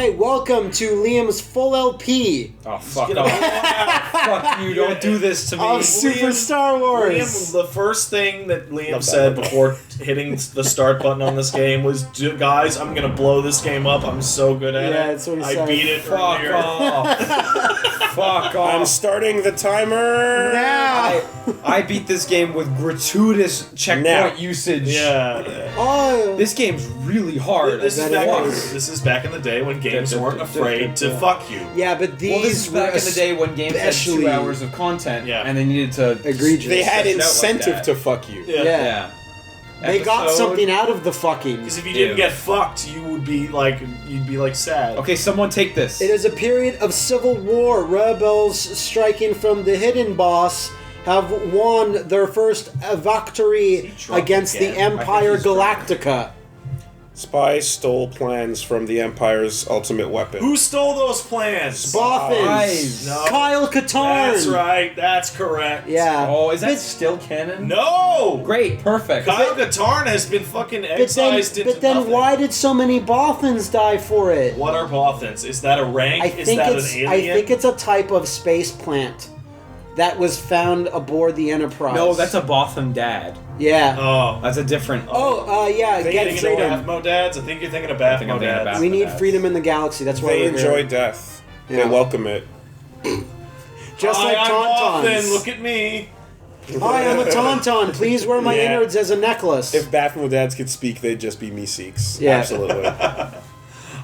Alright, welcome to Liam's full LP. Oh, fuck off. Fuck you, don't do this to me. Of Super Star Wars. Liam, the first thing that Liam said before hitting the start button on this game was, guys, I'm going to blow this game up. I'm so good at it. Yeah, that's what he said. I beat it Fuck earlier. off. Fuck off. I'm starting the timer Now. I beat this game with gratuitous checkpoint usage. Yeah. Oh. This game's really hard. This is back in the day when games weren't afraid to fuck you. Yeah, but these Well, this is back were in the day when games had 2 especially hours of content, Yeah. and they needed to... egregious. They had Stretch it out like incentive that. to fuck you. Yeah. Yeah. They got Episode- something out of the fucking. Because if you didn't get fucked, you'd be like sad. Okay, someone take this. It is a period of civil war. Rebels striking from the hidden boss have won their first victory drunk against the again? Empire I think he's drunk. Galactica. Spies stole plans from the Empire's ultimate weapon. Who stole those plans? Boffins. No. Kyle Katarn. That's right. That's correct. Yeah. Oh, is that But- still canon? No! Great, perfect. Kyle Katarn has been fucking excised into But then nothing. why did so many Boffins die for it? What are Boffins? Is that a rank? I Is think that it's an alien? I think it's a type of space plant that was found aboard the Enterprise. No, that's a Botham dad. Yeah. Oh. That's a different... Yeah, Are you get thinking of freedom. Bathmo Dads? I think you're thinking of I think I'm Bathmo thinking of Dads. Bathmo We need Dads. freedom in the galaxy. That's why They we're enjoy here. death. Yeah. They welcome it. Just Hi, like I'm Tauntauns. Boffin. Look at me. Hi, I'm a Tauntaun. Please wear my Yeah. innards as a necklace. If Baphomet Dads could speak, they'd just be Meeseeks. Yeah. Absolutely.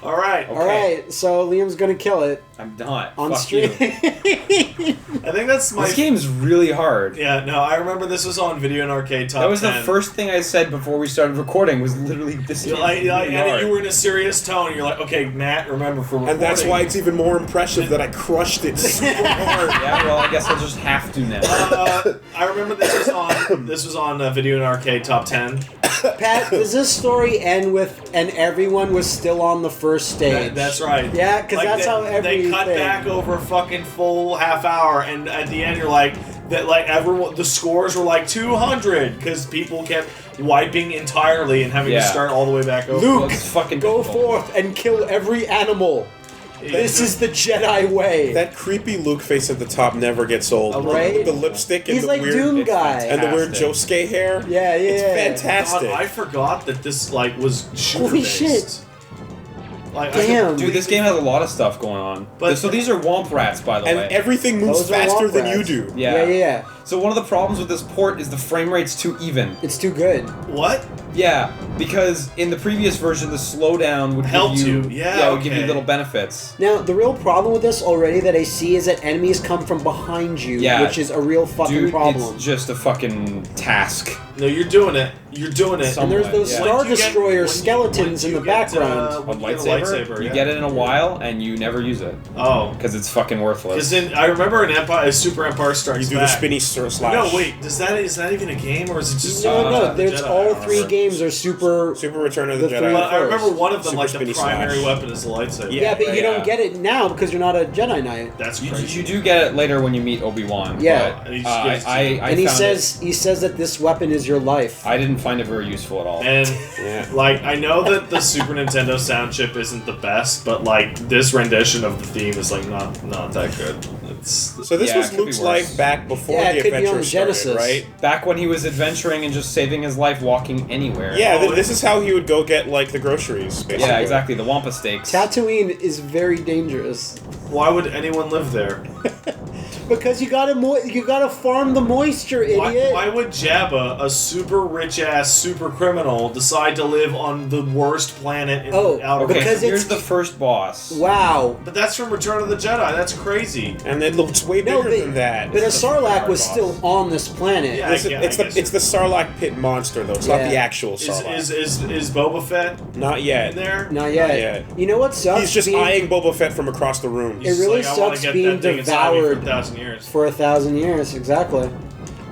All right. All right, so Liam's gonna kill it I'm not. on Fuck stream. you. I think that's my... This game's really hard. Yeah, no, I remember this was on Video and Arcade Top That was 10. the first thing I said before we started recording, was literally this game. And hard. you were in a serious tone. You're like, okay, Matt, remember for recording. And that's why it's even more impressive that I crushed it super hard. Yeah, well, I guess I'll just have to now. I remember this was on Video and Arcade Top 10. Pat, does this story end with and everyone was still on the first stage? That's right. Yeah, 'cause that's how they cut everything- back over a fucking full half hour, and at the end you're like everyone, the scores were like 200 because people kept wiping entirely and having to Yeah. start all the way back over. Luke, Well, it's fucking go difficult. forth and kill every animal. This is the Jedi way. That creepy Luke face at the top never gets old. Right? With the lipstick and He's the like weird Doom it's guy. and the weird Fantastic. Josuke hair. Yeah, yeah. It's God, fantastic. I forgot that this was shooter Holy based. shit. Like, Damn. Dude, this game has a lot of stuff going on. But- so these are Womp Rats, by the and way. everything moves Those are faster than Womp you Rats. do. Yeah. Yeah. So one of the problems with this port is the frame rate's too even. It's too good. What? Yeah, because in the previous version, the slowdown would Helped give you... you. Yeah, it would give you okay. little benefits. Now, the real problem with this already that I see is that enemies come from behind you, Yeah. which is a real fucking Dude, problem. it's just a fucking task. No, you're doing it. You're doing it. Some- And there's those Yeah. Star Once you get- Destroyer when you- skeletons once in you the get, background. when A you get lightsaber, you yeah. get it in a while, and you never use it. Oh. Because it's fucking worthless. Because I remember in Super Empire Strikes You do Back. the spinny slash. No, wait. Is that even a game or is it just No, the there's Jedi? all I don't three remember. games are super. Super Return of the, The Jedi. three- But I remember one of them, Super like the spinny primary slash. weapon is the lightsaber. Yeah, but you yeah. don't get it now because you're not a Jedi Knight. That's You, crazy. you do get it later when you meet Obi-Wan. Yeah. But, And he just gives it to I you. And he found says that this weapon is your life. I didn't find it very useful at all. And Yeah. like I know that the Super Nintendo sound chip isn't the best, but like this rendition of the theme is like not that good. It's So this Yeah, was it could be Luke's worse. life back before Yeah, it the could be on adventure the started, Genesis. right? Back when he was adventuring and just saving his life walking anywhere. Yeah, Oh, this is how he would go get like the groceries. Basically. Yeah, exactly. The Wampa steaks. Tatooine is very dangerous why would anyone live there? because you gotta farm the moisture, idiot. Why would Jabba, a super rich ass super criminal, decide to live on the worst planet in Oh, outer Okay, because so here's it's- the first boss. Wow. But that's from Return of the Jedi. That's crazy. And it looks way bigger than that. But a This is the Sarlacc hard was boss. still on this planet. Yeah. It's I guess it's the Sarlacc pit monster though. It's not Yeah. the actual Is Sarlacc. is Boba Fett Not yet. in there? Not yet. Not yet. You know what sucks? He's just Being- eyeing Boba Fett from across the room. It really I wanna sucks get being that thing inside me for devoured 1,000 years. for 1,000 years. Exactly.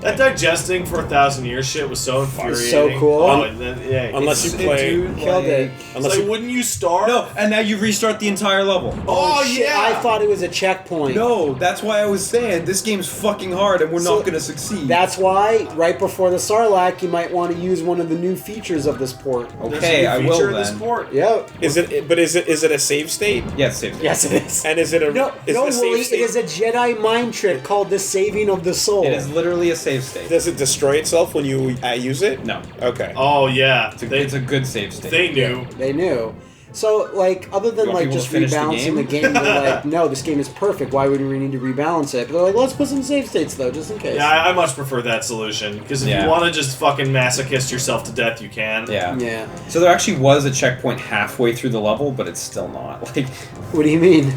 That digesting for 1,000 years shit was so infuriating. So cool. Oh, and then, yeah. Unless you play, Killed it. unless Like, you, wouldn't you starve? No, and now you restart the entire level. Oh, shit, yeah. I thought it was a checkpoint. No, that's why I was saying this game's fucking hard and we're So, not gonna succeed. That's why, right before the Sarlacc, you might want to use one of the new features of this port. There's okay, a I new will feature in this then. port. Yep. is it a save state? Yes, save. Yes, it is. And is it a No, is no, it a save Wooly, state? it is a Jedi mind trick called the Saving of the Soul. It is literally a save state. Does it destroy itself when you use it? No, Okay. Oh, yeah. it's a good save state. They knew. Yeah, they knew. So, like, other than You want like people just to finish the rebalancing the game, they're like, no, this game is perfect. Why would we need to rebalance it? But they're like, let's put some save states though, just in case. Yeah, I much prefer that solution. Because if Yeah. you want to just fucking masochist yourself to death, you can. Yeah. Yeah. So there actually was a checkpoint halfway through the level, but it's still not. Like, What do you mean?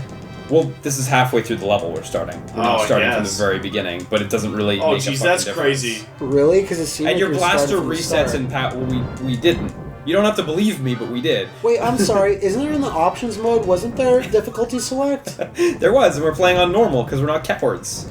well, this is halfway through the level we're starting. We're not Oh, starting from the yes. very beginning, but it doesn't really Oh, make a jeez, fucking that's difference. crazy. Really? Because it seemed And like your we blaster started from the resets start. in Pat. Well, we didn't. You don't have to believe me, but we did. Wait, I'm sorry. Isn't there in the options mode? Wasn't there difficulty select? There was, and we're playing on normal because we're not cowards.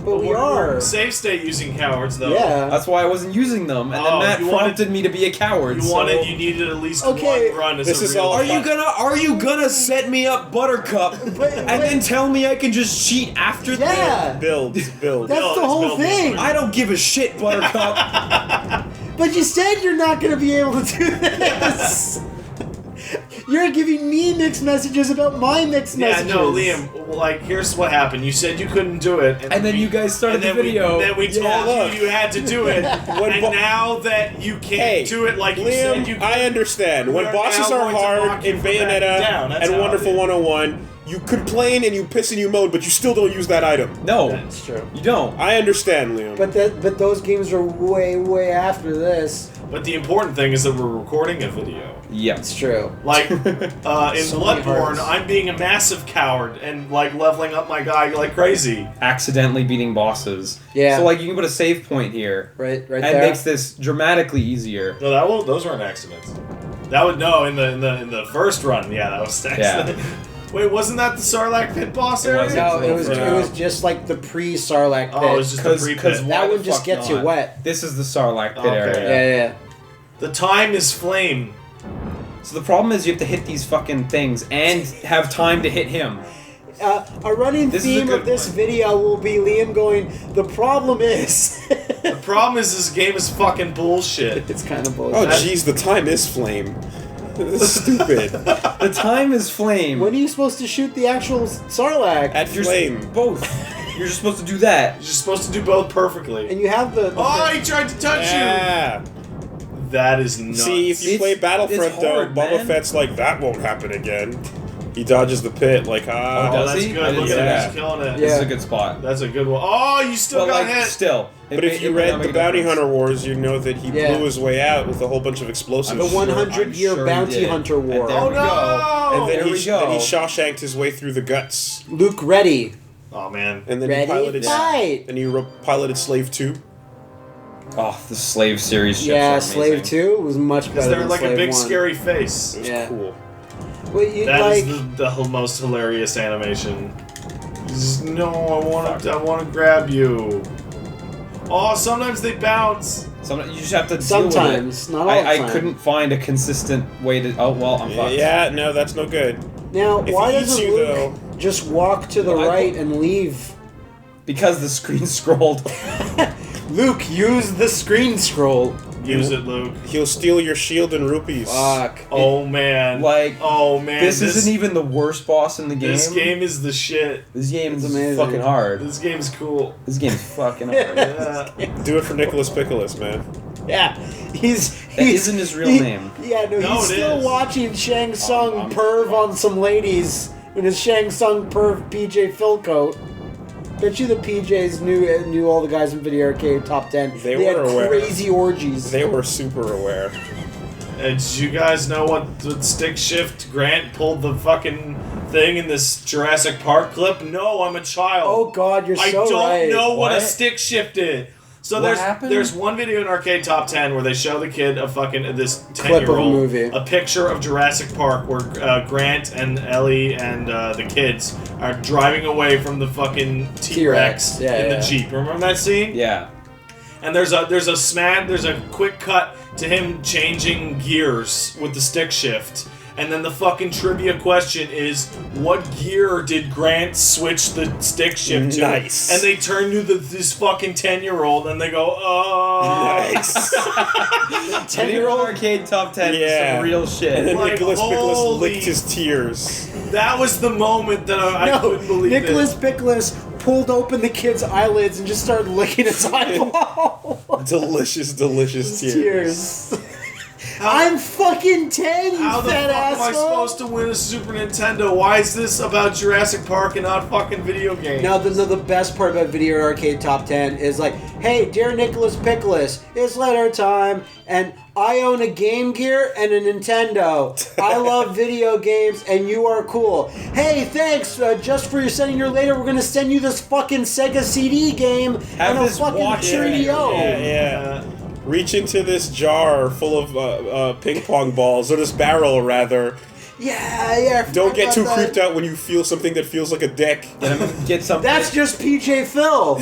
But we We're are. Save state using cowards, though. Yeah. That's why I wasn't using them, and Oh, then Matt you wanted- prompted me to be a coward. You needed at least Okay. one run as This a is real all- Are you gonna set me up, Buttercup, and then tell me I can just cheat after Yeah. Build. That's Build, the whole build, thing. build. I don't give a shit, Buttercup. But you said you're not going to be able to do this. You're giving me mixed messages about my mixed Yeah, messages. no, Liam, like, here's what happened. You said you couldn't do it. And then you guys started the video. Then we told look. you had to do it. and now that you can't Hey, do it like you Liam, said you could. I understand. When we're bosses now are going to hard knock you in for backing Bayonetta down. That's and how it Wonderful is. 101, you complain and you piss and you moan, but you still don't use that item. No, That's true. you don't. I understand, Liam. But those games are way, way after this. But the important thing is that we're recording a video. Yeah. It's true. Like, in So many Bloodborne, hearts. I'm being a massive coward and, like, leveling up my guy like crazy. Accidentally beating bosses. Yeah. So like you can put a save point here. Right And there. makes this dramatically easier. No, those weren't accidents. That would in the first run, yeah, that was accident. Wait, wasn't that the Sarlacc pit boss It area? wasn't. No, it was No. it was just like the pre-Sarlacc pit. Oh, it was just the Because pre-pit. That one just gets you wet. This is the Sarlacc pit Okay. area. Yeah. The time is flame. So the problem is you have to hit these fucking things and have time to hit him. A running This is a theme good of this one. video will be Liam going, the problem is... The problem is this game is fucking bullshit. It's kind of Oh, bullshit. jeez, the time is flame. This is stupid. The time is flame. When are you supposed to shoot the actual Sarlacc? At flame. Both. You're just supposed to do that. You're just supposed to do both perfectly. And you have the... Oh, he tried to touch Yeah. you! That is nuts. See, if you It's- play Battlefront, it's though, hard, Boba man. Fett's like, that won't happen again. He dodges the pit, like, Oh, Oh, does that's he? I good. didn't Look see at him, that. he's killing it. Yeah. This is a good spot. That's a good one. Oh, you still But got like, hit. still. But if you read the Bounty Hunter Wars, you know that he Yeah. blew his way out with a whole bunch of explosives. The 100-year I'm sure he bounty did. hunter And war. there Oh we no! go. And then There he, we go. then he Shawshanked his way through the guts. Luke ready. Oh man. And then Ready? he piloted. Fight! And he piloted Slave 2. Oh, the Slave series ships Yeah, are Slave amazing. 2 was much Because better they're than like Slave a big 1. scary face. It was Yeah. cool. Well, you, That like, is the most hilarious animation. Just, no, I want to grab you. Oh, sometimes they bounce. You just have to deal Sometimes, with it. not all the I time. couldn't find a consistent way to. Oh well, I'm fucked. Yeah, no, that's no good. Now, If why he eats doesn't you, Luke though- just walk to the Well, I right thought- and leave? Because the screen scrolled. Luke, use the screen scroll. Use it, Luke. He'll steal your shield and rupees. Fuck. Oh man. Like, oh man. this isn't even the worst boss in the game. This game is the shit. This game It's is amazing. fucking hard. This game's cool. This game's fucking hard. Yeah. Do it for Nicholas Pickles, man. Yeah, he's That isn't his real name. Yeah, no, No, he's it still is. watching Shang Tsung I'm- perv on some ladies in his Shang Tsung perv PJ Philcoat. Bet you the PJs knew all the guys in Video Arcade Top 10. They had were aware. crazy orgies. They were super aware. And did you guys know what the stick shift Grant pulled the fucking thing in this Jurassic Park clip? No, I'm a child. Oh God, you're I so don't right. know what a What? stick shift is. So What happened? there's one video in Arcade Top 10 where they show the kid a fucking this Clip of a 10-year-old movie. a picture of Jurassic Park where Grant and Ellie and the kids are driving away from the fucking T-Rex T-Rex, yeah, in yeah. the Jeep. Remember that scene? Yeah. and there's a quick cut to him changing gears with the stick shift. And then the fucking trivia question is, what gear did Grant switch the stick shift to? Nice. And they turn to this fucking 10-year-old and they go, oh. Nice. 10-year-old arcade top 10 is some real And shit. then Like, Nicholas Pickles holy- licked his tears. That was the moment that I couldn't believe Nicholas it. Pickles pulled open the kid's eyelids and just started licking his eyeball. Delicious, delicious tears. Tears. I'm fucking 10, you How the fat fuck am I asshole. supposed to win a Super Nintendo? Why is this about Jurassic Park and not fucking video games? Now, the best part about Video Arcade Top 10 is like, hey, dear Nicholas Pickles, it's letter time, and I own a Game Gear and a Nintendo. I love video games, and you are cool. Hey, thanks, just for sending your letter, we're going to send you this fucking Sega CD game and a this fucking watch. Cheerio. Yeah. Reach into this jar full of ping pong balls, or this barrel rather. Yeah. Don't get too about that. creeped out when you feel something that feels like a dick. Get something. That's just PJ Phil.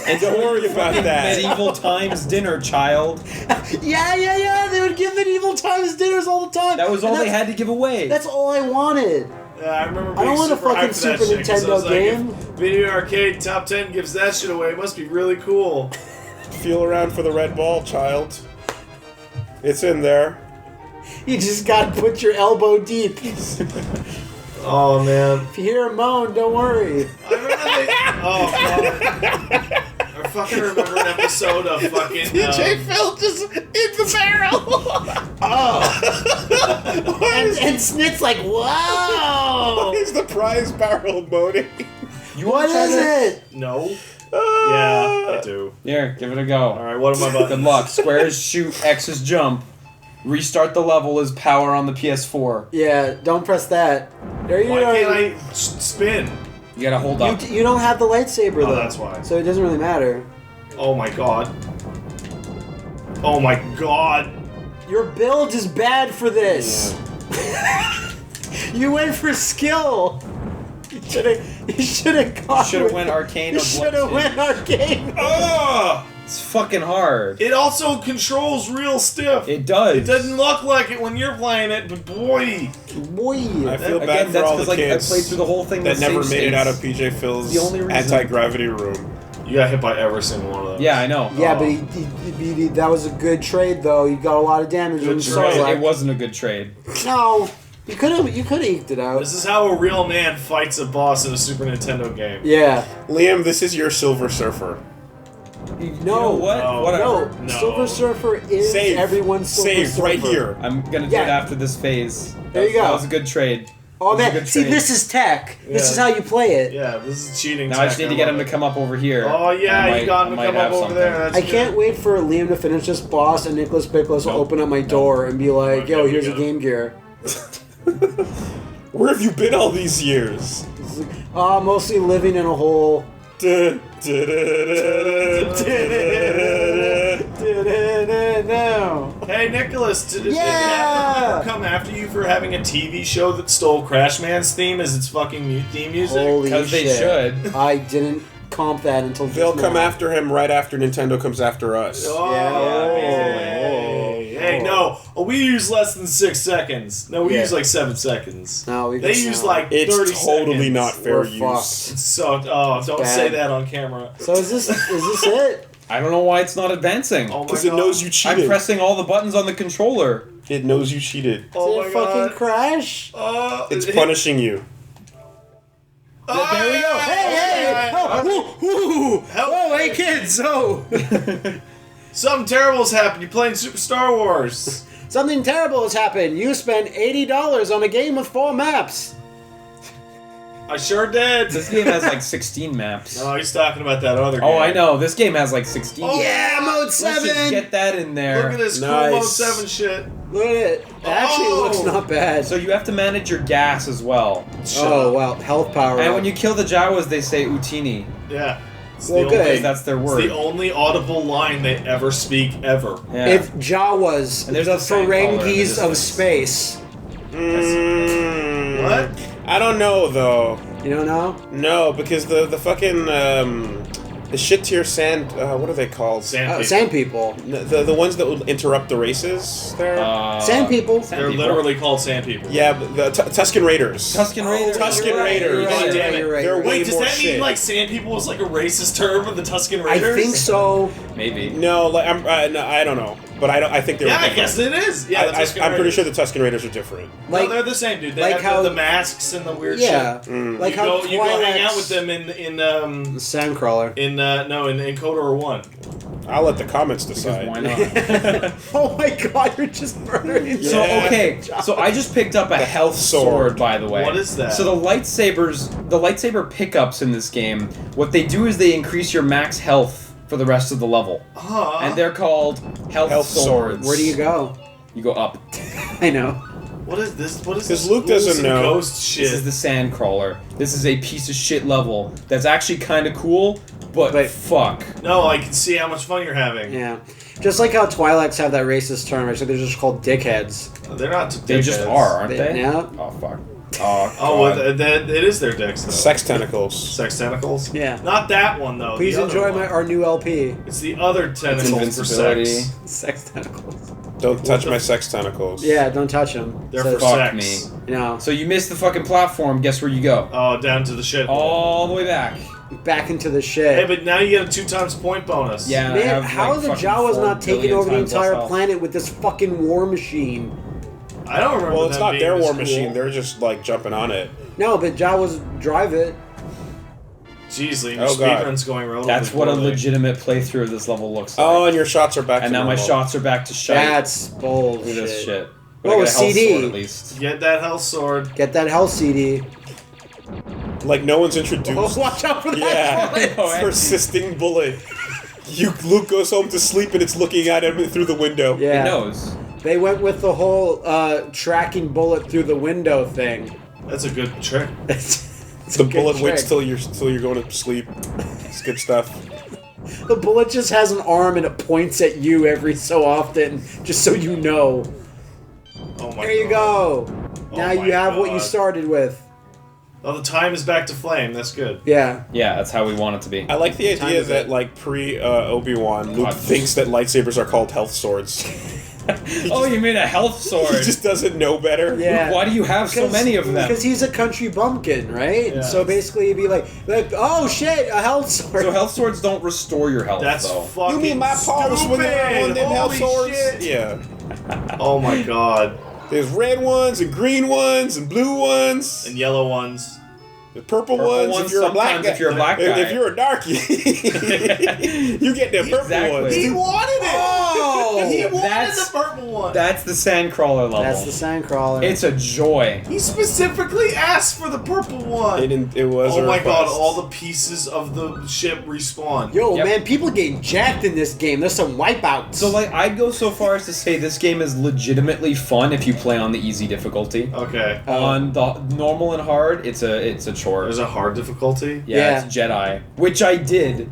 and Don't worry about that. Medieval times dinner, child. Yeah. They would give medieval times dinners all the time. That was And all they that's- had to give away. That's all I wanted. Yeah, I remember I don't being want a super fucking hyped for that Super shit, 'cause I was Nintendo like, game. if Video Arcade Top 10 gives that shit away, it must be really cool. Feel around for the red ball, child. It's in there. You just gotta put your elbow deep. Oh, man. If you hear a moan, don't worry. I remember God. I fucking remember an episode of fucking... Phil just in the barrel. And Snit's like, whoa! Is the prize barrel moaning? What is it? No. Yeah, I do. Here, give it a go. Alright, what am I about? Good luck. Square is shoot, X is jump. Restart the level is power on the PS4. Yeah, don't press that. There you Why go. can't I spin? You gotta hold up. You don't have the lightsaber Oh, though. that's why. So it doesn't really matter. Oh my god. Oh my god. Your build is bad for this. You went for skill. You should have gone. Should have went arcane You or should have bloodstain. went arcane. Ugh! It's fucking hard. It also controls real stiff. It does. It doesn't look like it when you're playing it, but boy. Boy. I feel Again, bad for that's all because the like I kids played through the whole thing. that with never save made it out of states. PJ Phil's The only reason. anti-gravity room. You got hit by every single one of those. Yeah, I know. Yeah, Oh. but he that was a good trade though. You got a lot of damage Good when you trade. saw It it. wasn't a good trade. No, you could have eked it out. This is how a real man fights a boss in a Super Nintendo game. Yeah. Liam, this is your Silver Surfer. You No. know what? No. Whatever. No. Silver Surfer is Save. everyone's Silver Save Surfer. right here. I'm gonna do Yeah. it after this phase. There you go. That was a good trade. Oh That was a man, good see, trade. this is tech. This Yeah. is how you play it. Yeah, this is cheating. Now I just tech, need to get him love to it. come up over here. Oh yeah, I you got him might to come have up over something. there. That's I good. can't wait for Liam to finish this boss and Nicholas Pickles will Nope. open up my door and be like, yo, Okay, here's we a go. Game Gear. Where have you been all these years? Mostly living in a hole. No. No. Hey Nicholas, did Yeah! Apple come after you for having a TV show that stole Crash Man's theme as its fucking theme music? Holy Because they shit. should. I didn't comp that until just They'll come now. after him right after Nintendo comes after us. Oh, Yeah. hey, no. Oh, we use less than 6 seconds. No, we Yeah. use like 7 seconds. No, we They can- use like It's 30 totally seconds. not fair We're use. fucked. So, don't bad. say that on camera. So is this it? I don't know why it's not advancing. Oh my Because it god. knows you I'm cheated. pressing all the buttons on the controller. It knows you cheated. Oh Did my it fucking god. crash? It's punishing you. There we go. Hey! Oh, hey kids! Oh! Something terrible's happened. You're playing Super Star Wars. Something terrible has happened. You spent $80 on a game with 4 maps. I sure did. This game has like 16 maps. No, he's talking about that other game. Oh, I know. This game has like 16. Oh, Yeah, mode Let's just 7! get that in there. Look at this cool Nice. Mode 7 shit. Look at it. It actually Oh. looks not bad. So you have to manage your gas as well. Oh, wow. Health power. And when you kill the Jawas, they say Utini. Yeah. It's Well, the good. only- That's their It's word. the only audible line they ever speak ever. Yeah. It's Jawas, And there's the a sand color in the Ferengis of distance. space. What? I don't know though. You don't know? No, because the fucking The shit tier sand. What are they called? Sand people. The ones that would interrupt the races. There. Sand people. They're literally called sand people. Yeah, but the Tuscan Raiders. Tuscan Raiders. Tuscan Raiders. God damn it. They're way Wait, does more that shit. mean like sand people was like a racist term of the Tuscan I Raiders? think so. Maybe. No, like no, I don't know, but I think they're. Yeah, I different. guess it is. Yeah, the Tuscan I'm pretty Raiders. sure the Tuscan Raiders are different. Like, no, they're the same, dude. They like have how- the masks and the weird Yeah. shit. Like You how go, you go hang out Twilight's- with them in Sandcrawler. in KOTOR 1. I'll let the comments Because decide. why not? Oh my god, you're just murdering. So Yeah. okay, so I just picked up a health sword, by the way. What is that? So the lightsaber pickups in this game, what they do is they increase your max health for the rest of the level, Huh. and they're called health swords. Where do you go? You go up. I know. What is this? What is 'Cause this? Luke doesn't ghouls and know. Ghost shit. This is the sand crawler. This is a piece of shit level that's actually kind of cool, but fuck. No, I can see how much fun you're having. Yeah. Just like how Twilight's have that racist term, so they're just called dickheads. They're not. They just dickheads. are, aren't they? Yeah. Oh fuck. Oh, Oh, God. well, it is their dicks though. Sex tentacles. Sex tentacles. Yeah. Not that one though. Please the other enjoy one. our new LP. It's the other tentacles for invincibility. sex. Sex tentacles. Don't touch my sex tentacles. Yeah, don't touch them. They're for Fuck sex. me. No. So you missed the fucking platform. Guess where you go? Oh, down to the shit. All the way back. Back into the shit. Hey, but now you get a 2 times point bonus. Yeah. I Man, have, how like, are the fucking Jawas 4 not taking billion over the times less entire health. planet with this fucking war machine? I don't remember. Well, it's them not being their this war cool. machine. They're just like jumping on it. No, but Jawas drive it. Jeez, Lee, your Oh, God. speedrun's going relatively That's what a poorly. legitimate playthrough of this level looks like. Oh, and your shots are back. and to now my normal. shots are back to shite. That's bullshit. Look at this shit. But Oh, I got a health CD. sword at least. Get that health sword. Get that health CD. Like no one's introduced. Oh, watch out for that Yeah, bullet. persisting bullet. Luke goes home to sleep and it's looking at him through the window. Yeah. It knows. They went with the whole tracking bullet through the window thing. That's a good trick. It's The a good bullet waits trick. till you're going to sleep. It's good stuff. The bullet just has an arm and it points at you every so often, just so you know. Oh my There you God. go. Oh Now my you have what you God. started with. Oh, the time is back to flame. That's good. Yeah. Yeah, that's how we want it to be. I like the Time idea is that it? like pre Obi-Wan, Luke God. thinks that lightsabers are called health swords. Oh, you made a health sword. He just doesn't know better. Yeah. Why do you have so many of them? Because he's a country bumpkin, right? Yeah. So basically he'd be like, oh shit, a health sword. So health swords don't restore your health, That's though. fucking You mean my paws when they were on them health Holy swords? shit. Yeah. Oh my God. There's red ones and green ones and blue ones. And yellow ones. The purple Purple ones, ones if you're a black sometimes guy. if you're a black guy. If you're a darkie, you get the purple Exactly. ones. He wanted it. Oh, He wanted that's- the purple one. That's the sandcrawler level. That's the sandcrawler. It's a joy. He specifically asked for the purple one. It was Oh a my God! request. All the pieces of the ship respawn. Yo, Yep. man, people getting jacked in this game. There's some wipeouts. So, like, I'd go so far as to say this game is legitimately fun if you play on the easy difficulty. Okay. On the normal and hard, it's a chore. There's a hard difficulty. Yeah, it's Jedi, which I did,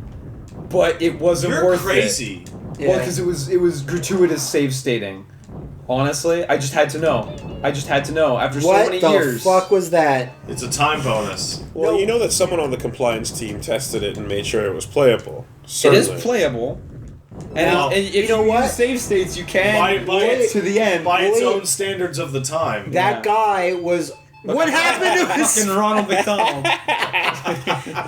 but it wasn't You're worth crazy. it. Well, because it was gratuitous save stating. Honestly, I just had to know. After so what many the years. fuck was that? It's a time bonus. Well, No. you know that someone on the compliance team tested it and made sure it was playable. It Certainly. is playable. And, Now, and if you know what? use save states, you can By get its- to the end. By its Wait. own standards of the time. That guy was. What happened to Fucking his? Ronald McDonald.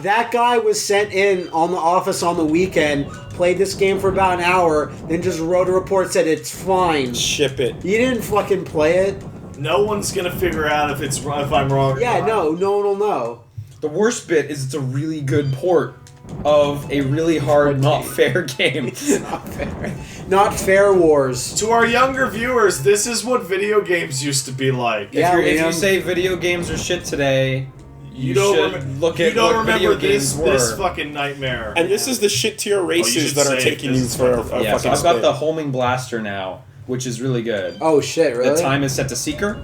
That guy was sent in on the office on the weekend, played this game for about an hour, then just wrote a report said it's fine. Ship it. You didn't fucking play it. No one's gonna figure out if I'm wrong. or Yeah, not. no one will know. The worst bit is it's a really good port of a really hard, not fair game. Not fair. Not fair wars. To our younger viewers, this is what video games used to be like. Yeah. If you Liam. say video games are shit today, you don't should remem- look you at don't what remember video games this were. fucking nightmare. And this is the shit tier races should that are say taking this you is for a what the- Yeah, so fucking I've got spin. the homing blaster now, which is really good. Oh shit, really? The time is set to Seeker.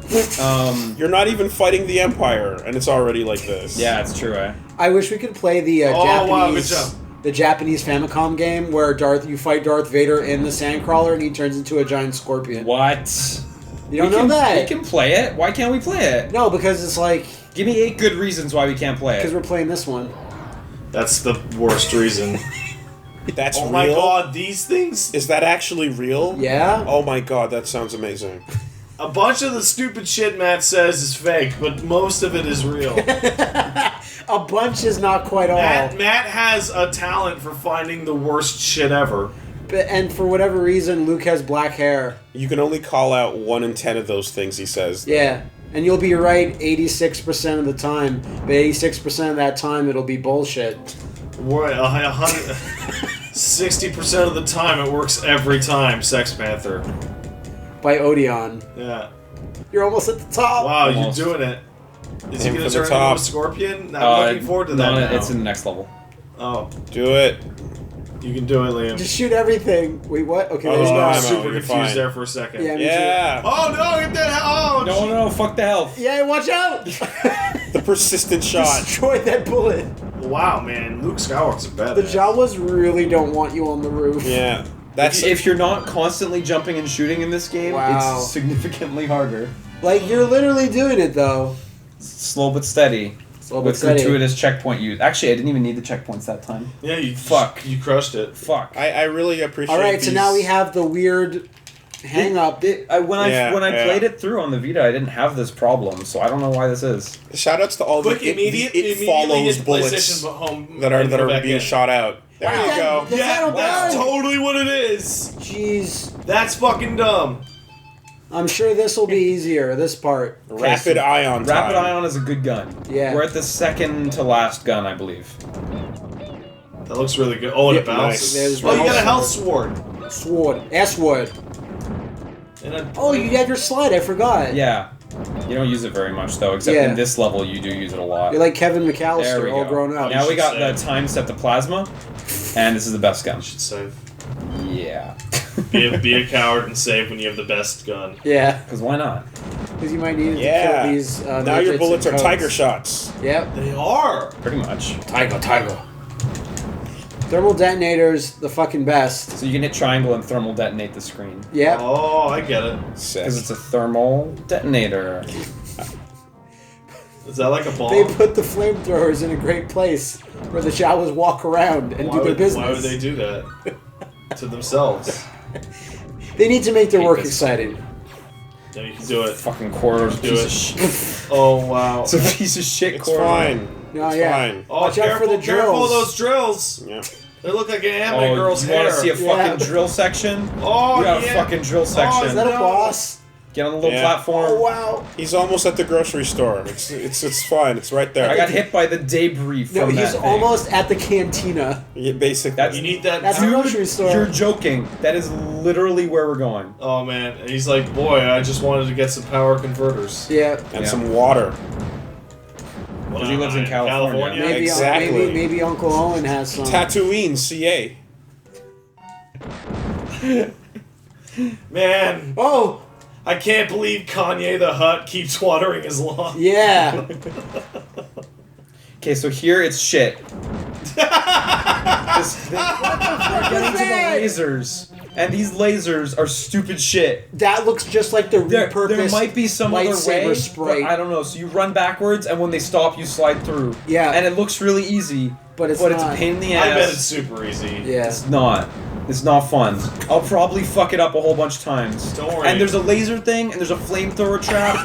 You're not even fighting the Empire, and it's already like this. Yeah, it's true, eh? I wish we could play the Oh, wow, good Japanese job. the Japanese Famicom game where you fight Darth Vader in the Sandcrawler and he turns into a giant scorpion. What? You don't know We that? can play it. Why can't we play it? No, because it's like Give me 8 good reasons why we can't play because it. we're playing this one. That's the worst reason. That's Oh real? my god, these things? Is that actually real? Yeah. Oh my god, that sounds amazing. A bunch of the stupid shit Matt says is fake, but most of it is real. A bunch is not quite all. Matt has a talent for finding the worst shit ever. And for whatever reason, Luke has black hair. You can only call out 1 in 10 of those things he says. Yeah. And you'll be right 86% of the time, but 86% of that time it'll be bullshit. Right, 60% of the time it works every time, Sex Panther. By Odeon. Yeah. You're almost at the top. Wow, Almost. you're doing it. Is he Aim going to for the turn into top. a scorpion? I'm looking forward to that No, now. it's in the next level. Oh, Do it. you can do it, Liam. Just shoot everything. Wait, what? Okay, Oh, there's I no, was no. super you're confused fine. there for a second. Yeah, me Yeah. Oh no, get that hell! Oh, No, fuck the health. too. Yeah, watch out! The persistent shot. Destroy that bullet. Wow, man, Luke Skywalker's a badass. The Jawas really don't want you on the roof. Yeah. That's If you're not constantly jumping and shooting in this game, Wow. it's significantly harder. Like, you're literally doing it, though. Slow but steady. Slow but With steady. gratuitous checkpoint use. Actually, I didn't even need the checkpoints that time. Yeah, you Fuck. You crushed it. Fuck. I really appreciate Alright, so these- now we have the weird hang up. When I Yeah. played it through on the Vita, I didn't have this problem, so I don't know why this is. Shoutouts to all Quick, the immediate, it follows hit bullets PlayStation home that are and go back being in. shot out. There Wow. you go. That's Yeah, not that's bad. totally what it is. Jeez. That's fucking dumb. I'm sure this will be easier, this part. Rapid ion time. Rapid Ion is a good gun. Yeah. We're at the second to last gun, I believe. That looks really good. Oh, and it Yeah, bounces. nice. Oh, you got a There's health sword. Sword. S-word. And a, Oh, you have your slide, I forgot. Yeah. You don't use it very much, though, except Yeah. in this level you do use it a lot. You're like Kevin There McAllister, we all go. grown up. Now we should got say. the time set to plasma, and this is the best gun. You should save. Yeah. Be a coward and save when you have the best gun. Yeah, Because why not? because you might need to Yeah. kill these Now your midgets bullets and are codes. tiger shots. Yep. They are. Pretty much. Tiger. Thermal detonators, the fucking best. So you can hit triangle and thermal detonate the screen. Yep. Oh, I get it. Sick. Because it's a thermal detonator. Is that like a bomb? They put the flamethrowers in a great place where the Jawas walk around and do their business. Why would they do that to themselves? They need to make their Hate work this. exciting. No, you can do it. Fucking corridor's a Do piece it. of shit. Oh wow. It's a piece of shit It's corridor. fine. No, It's yeah. fine. Oh, Watch out for the Careful of drills. those drills. Yeah. They look like an anime Oh, girl's you hair. want to see a fucking Yeah. drill section? Oh, We got yeah. a fucking drill section. Is that a No. boss? Get on the little Yeah. platform. Oh, wow. He's almost at the grocery store. It's fine. It's right there. I got hit by the debris No, from he's that thing. almost at the cantina. Yeah, basically. That's- You need that. That's a Dude, grocery store. You're joking. That is literally where we're going. Oh man, and he's like, boy, I just wanted to get some power converters. Yeah. and Yeah. some water. Because he lives in California. Maybe, Exactly. maybe Uncle Owen has some. Tatooine, CA. Man, Oh, I can't believe Kanye the Hutt keeps watering his lawn. yeah. Okay, so here it's shit. We're getting to the lasers. And these lasers are stupid shit. That looks just like the There repurposed might be some other lightsaber way, sprite. but I don't know. So you run backwards, and when they stop, you slide through. Yeah. And it looks really easy, But it's a not. pain in the ass. I bet it's super easy. Yeah. It's not. It's not fun. I'll probably fuck it up a whole bunch of times. Don't worry. And there's a laser thing, and there's a flamethrower trap.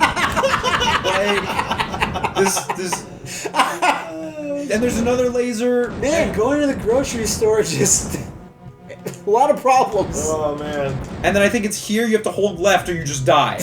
like this. And there's another laser. Man, going to the grocery store just a lot of problems. Oh man. And then I think it's here. You have to hold left, or you just die.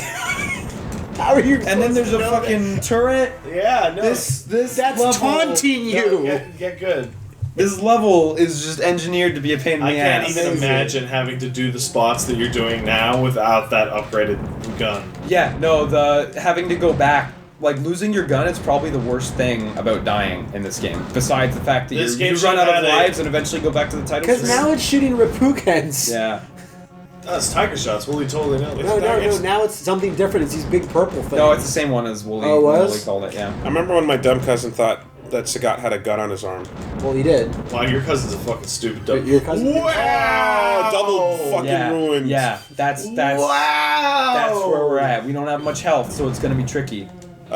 How are you? And then there's a fucking turret. Yeah, no. This That's level, taunting No, you. get good. This level is just engineered to be a pain in the I can't ass. even imagine having to do the spots that you're doing now without that upgraded gun. Yeah, no, the having to go back, like losing your gun is probably the worst thing about dying in this game. Besides the fact that This you game run should out of have lives and eventually go back to the title Because screen. now it's shooting Repukens. Yeah. Oh, it's tiger shots. Well, you totally know. No. Now it's something different. It's these big purple things. No, it's the same one as Wooly. Oh, it was? Wooly called it, yeah. I remember when my dumb cousin thought that Sagat had a gun on his arm. Well, he did. Wow, your cousin's a fucking stupid dumb. Your cousin. Wow! Double fucking Yeah, ruined. yeah, that's Wow! where we're at. We don't have much health, so it's gonna be tricky.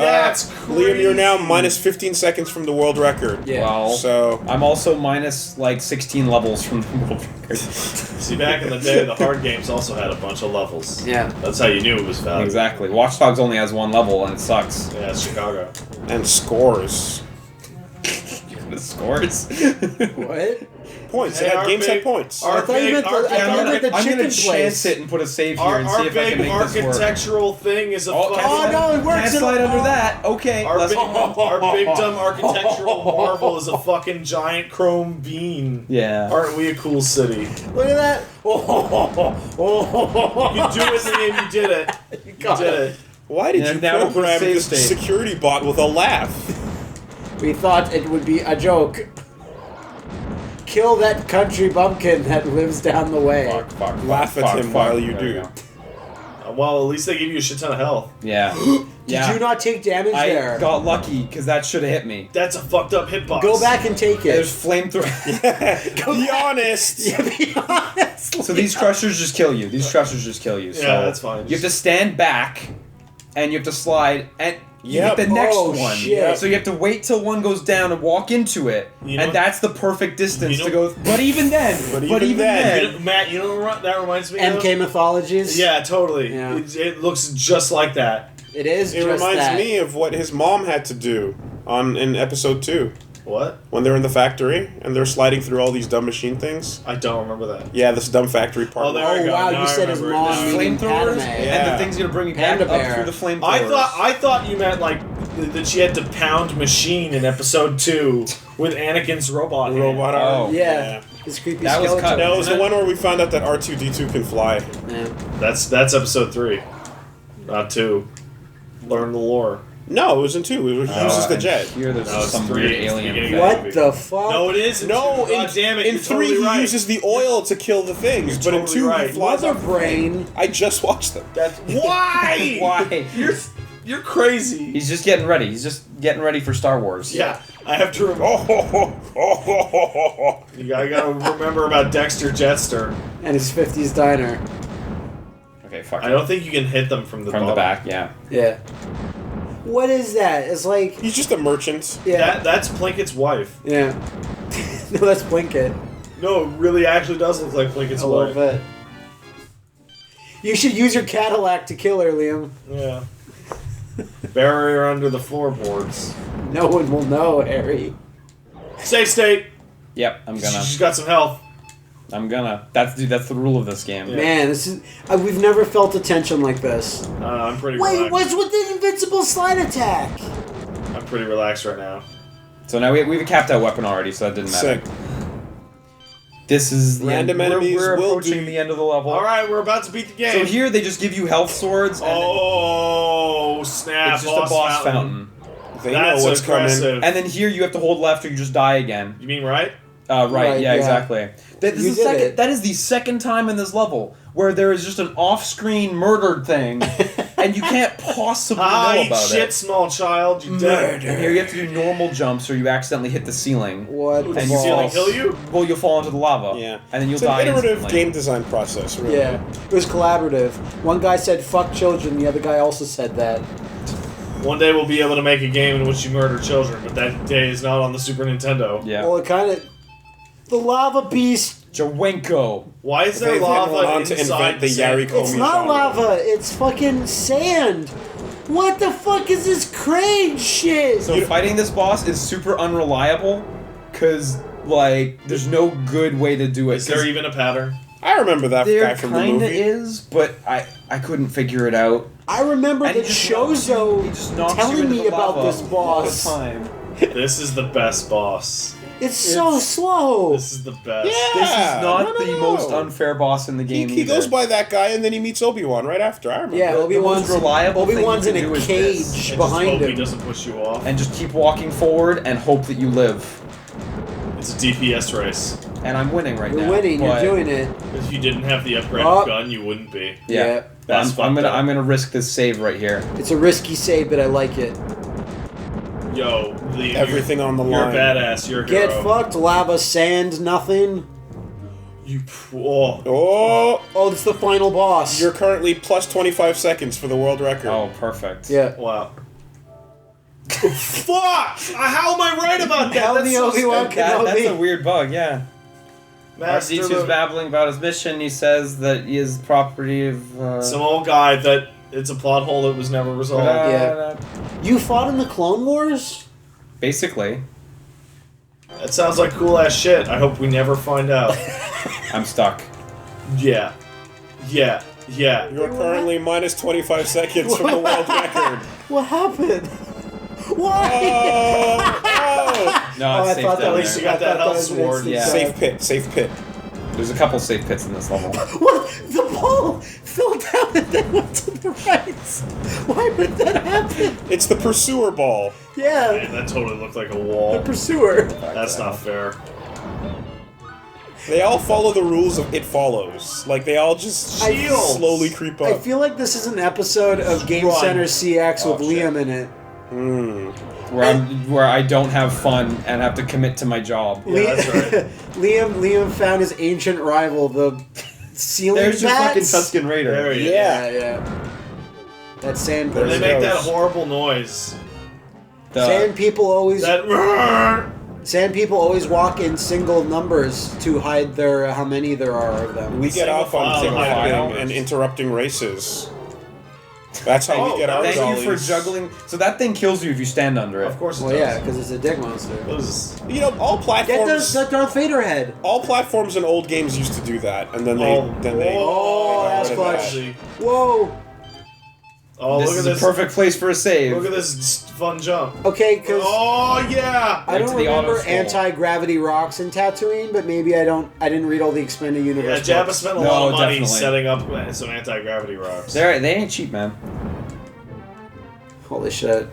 That's crazy. Liam, you're now minus 15 seconds from the world record. Yeah. Well, So I'm also minus like 16 levels from the world record. See, back in the day, the hard games also had a bunch of levels. Yeah. That's how you knew it was valuable. Exactly. Watch Dogs only has one level and it sucks. Yeah, it's Chicago. and scores. The scores. What? Points. Hey, Games had points. I thought you meant the I'm chicken gonna place. chance it and put a save here Our, and see our if I can big make this work. architectural thing is a Oh, fucking... Oh, no, it works. Can't slide under that. Okay. Our let's- big dumb architectural marvel is a fucking giant chrome bean. Yeah. Aren't we a cool city? Look at that. You do it, Liam. You did it. You did it. Why did Yeah, you now we're program save this state. security bot with a laugh? We thought it would be a joke. Kill that country bumpkin that lives down the way. Fuck. Laugh at him while you There do. we go. Well, at least they give you a shit ton of health. Yeah. Did you not take damage I there? got lucky because that should have hit me. That's a fucked up hitbox. Go back and take There's it. flamethrower. Be honest. Yeah, be honest. So these crushers just kill you. These crushers just kill you. So Yeah, that's fine. You have to stand back, and you have to slide, and you Yep. hit the next Oh, one. shit. So you have to wait till one goes down and walk into it, You know- and that's the perfect distance you to know- go. But even then, But even then- You know, Matt, you know what that reminds me MK of? Mythologies? Yeah, totally. Yeah. It looks just like that. It is It just reminds that. me of what his mom had to do in episode 2 What? when they're in the factory and they're sliding through all these dumb machine things. I don't remember that. Yeah, this dumb factory part. Oh, there Oh, we go. wow, Now you I said his remember it mom now. meaning flamethrowers, Padme. Yeah. and the thing's gonna bring you back Panda up bear. through the flamethrowers. I thought you meant like that she had to pound machine in episode 2 with Anakin's robot. hand. Robot arm. Oh. Yeah. This creepy That was skeleton. cut. That was the Isn't it? one where we found out that R2-D2 can fly. Yeah. That's episode 3, not 2. Learn the lore. No, it was in 2. It was uses the and jet. Here, there's No, it's some 3. weird It's the alien beginning thing. of What the fuck? No, it is. No, God damn it! in you're 3 totally he right. uses the oil to kill the things, You're but in totally 2 right. he flies Mother off. brain. I just watched them. That's why. Why? You're crazy. He's just getting ready. He's just getting ready for Star Wars. Yeah, I have to remember. I gotta remember about Dexter Jetster. And his 50s diner. Okay, fuck. I don't think you can hit them from the From the bottom. back, yeah. Yeah. What is that? It's like... He's just a merchant. Yeah. That's Plinkett's wife. Yeah. No, that's Blinket. No, it really actually does look like Plinkett's A little wife. bit. You should use your Cadillac to kill her, Liam. Yeah. Bury her under the floorboards. No one will know, Harry. Safe state. Yep, I'm gonna. She's got some health. That's the rule of this game. Yeah. Man, this is... we've never felt a tension like this. I'm pretty Wait, relaxed. what's with the invincible slide attack? I'm pretty relaxed right now. So now we have a capped out weapon already, so that didn't matter. Sick. This is the Random end. enemies We're will approaching do- the end of the level. All right, we're about to beat the game. So here they just give you health swords. And Oh snap! it's just a boss fountain. They That's know what's aggressive. coming. And then here you have to hold left or you just die again. You mean right? Right, Right, yeah, yeah. exactly. That You did it. That is the second time in this level where there is just an off-screen murdered thing, and you can't possibly know You about shit, it. small child. You dead. And here you have to do normal jumps or you accidentally hit the ceiling. What Did the the ceiling balls? kill you? Well, you'll fall into the lava. Yeah. And then you'll It's die an iterative instantly. game design process, really. Yeah, it was collaborative. One guy said "fuck children," the other guy also said that. One day we'll be able to make a game in which you murder children, but that day is not on the Super Nintendo. Yeah. Well, it kind of... The lava beast... Jawenko. Why is there They've gone lava on to inside invent the sand? Yariko It's not lava, it's fucking sand. What the fuck is this crane shit? So fighting this boss is super unreliable, because, like, there's no good way to do it. Is there 'cause even a pattern? I remember that there guy from the kinda movie. is, but I couldn't figure it out. I remember And the he just knocks Shozo he just knocks you telling into me the about lava this all boss. the time. This is the best boss. It's so slow. This is the best. Yeah. This is not no, no, the no. most unfair boss in the game He either. goes by that guy and then he meets Obi-Wan right after. I remember. Yeah, the Obi-Wan's, most reliable thing Obi-Wan's you in can do a is cage this. And behind just hope him. he doesn't push you off. And just keep walking forward and hope that you live. It's a DPS race. And I'm winning right You're now. winning, you're but- doing it. If you didn't have the upgraded Oh. gun, you wouldn't be. Yeah. That's I'm fucked gonna up. I'm gonna risk this save right here. It's a risky save, but I like it. Yo, Liam, Everything on the you're line. badass. You're a Get hero. fucked, lava, sand, nothing. Oh. Oh, Oh, it's the final boss. you're currently plus 25 seconds for the world record. Oh, perfect. Yeah. Wow. Fuck! How am I right about that? Hell, That's the so Obi-Wan stupid. That's a Kenobi. weird bug, yeah. Master R2's the- babbling about his mission. He says that he is property of. Some old guy that it's a plot hole that was never resolved. Yeah. You fought in the Clone Wars? Basically, That sounds like cool ass shit. I hope we never find out. I'm stuck. Yeah. Yeah. Yeah. You're currently minus 25 seconds from the world record. What happened? Why? No, Oh, I it's safe thought that down At least you there. got that I thought that health was sword. instant Yeah. Safe pit, safe pit. There's a couple safe pits in this level. What? The ball fell down and then went to the right. Why would that happen? It's the pursuer ball. Yeah, Man, that totally looked like a the wall. pursuer. That's not fair. They all follow the rules of It Follows. Like, they all just Shields. slowly creep I up. feel like this is an episode of Game Run. Center CX with Oh, shit. Liam in it. Where I don't have fun and have to commit to my job. Yeah, that's right. Liam found his ancient rival, the ceiling There's your fucking bats. Tusken Raider. There he is. Yeah. That sand And they person. make that goes. horrible noise. Sand people always That. sand people always walk in single numbers to hide their how many there are of them. We get Single off on file kidnapping hiding. and interrupting races. That's how Oh, we get our Thank jollies. you for juggling. So that thing kills you if you stand under it. Of course it Well, does. yeah, because it's a dick monster. Those- You know, all Get platforms. the Darth Vader head. All platforms in old games used to do that, and then they Oh, Oh, got that's rid of that. clutch. Whoa. Oh, This look is at a this. perfect place for a save. Look at this fun jump. Okay, because Oh, yeah! I Right don't to the auto remember scroll. anti-gravity rocks in Tatooine, but maybe I didn't read all the expanded Yeah, universe. Jabba books. spent a No, lot of money definitely. setting up some anti-gravity rocks. They ain't cheap, man. Holy shit.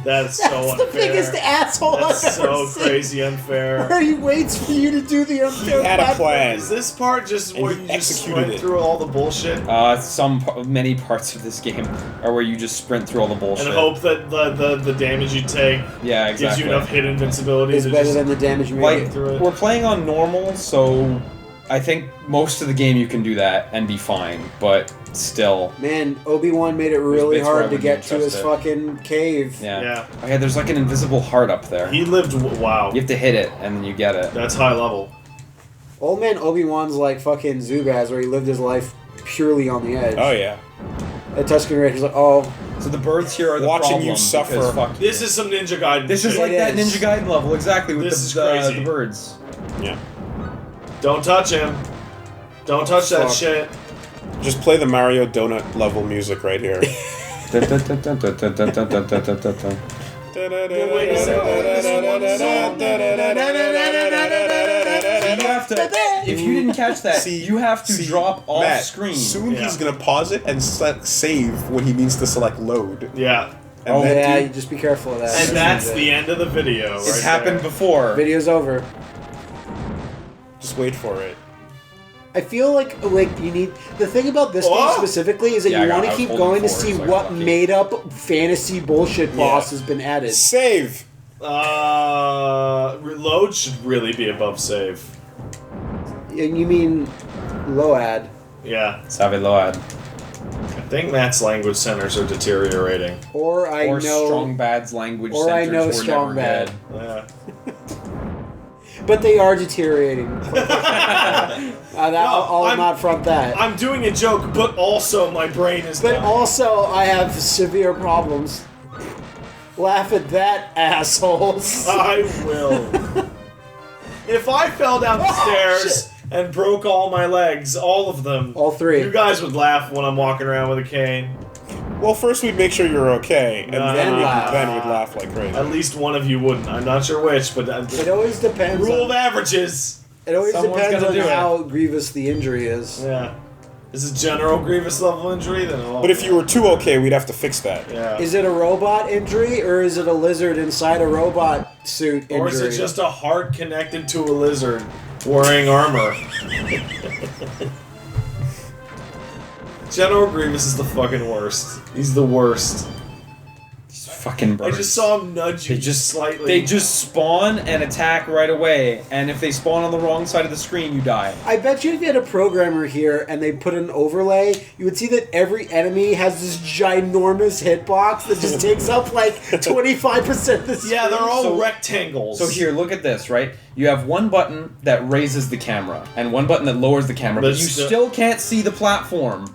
That's so That's unfair. the biggest asshole That's I've ever so seen. crazy unfair. Where he waits for you to do the unfair He had a platform. plan. Is this part just And where he you just executed sprint it. through all the bullshit Many parts of this game are where you just sprint through all the bullshit. and hope that the damage you take Yeah, gives exactly. you enough hit invincibility It's to better just than the damage you Like, make. through it. we're playing on normal, so I think most of the game you can do that and be fine, but still. Man, Obi-Wan made it really bits where I hard to wouldn't get to trust his it. fucking cave. Yeah. Yeah. Okay, there's like an invisible heart up there. He lived. Wow. You have to hit it, and then you get it. That's high level. Old man Obi-Wan's like fucking Zubaz, where he lived his life purely on the edge. Oh yeah. At Tusken Raider's like, oh, So the birds here are the Watching problem you suffer. because fuck you. This is some Ninja Gaiden. This is shit. like It that is. Ninja Gaiden level, exactly, with This is the crazy. birds. Yeah. Don't touch him. Don't touch that Fuck. shit. Just play the Mario Donut level music right here. You have to, if you didn't catch that, you have to drop off Matt, screen. Soon Yeah. he's gonna pause it and select save when he needs to select load. Yeah. And Oh, then yeah, do- you just be careful of that. And that's the end of the video. It's right happened there. before. Video's over. just wait for it. I feel like you need the thing about this game Oh! specifically is that Yeah, you I want to was keep holding going to forward, see so I what got lucky. made up fantasy bullshit boss has been added. Save. Reload should really be above save. And you mean Load? Yeah. Save Load. I think Matt's language centers are deteriorating. Or I Or know, Strong Bad's language or I centers know were Strong never Bad. good. Yeah. but they are deteriorating. I'll I'm- not front that. I'm doing a joke, but also my brain is But dying. also, I have severe problems. Laugh at that, assholes. I will. If I fell down the Oh, stairs and broke all my legs, all of them, All three. you guys would laugh when I'm walking around with a cane. Well, first we'd make sure you're okay, and Nah. then Then we'd laugh like crazy. At least one of you wouldn't. I'm not sure which, but It always depends. rule of On, averages. it always Someone's depends gotta on do it. how grievous the injury is. Yeah. Is it general grievous level injury? Then But if you were too okay, we'd have to fix that. yeah. Is it a robot injury or is it a lizard inside a robot suit injury? Or is it just a heart connected to a lizard wearing armor? General Grievous is the fucking worst. He's the worst. Fucking birds. I just saw him nudge you They just slightly. They just spawn and attack right away, and if they spawn on the wrong side of the screen, you die. I bet you if you had a programmer here and they put an overlay, you would see that every enemy has this ginormous hitbox that just takes up like 25% of the screen. Yeah, they're all So- rectangles. So here, look at this, right? You have one button that raises the camera, and one button that lowers the camera, but But you still- still can't see the platform.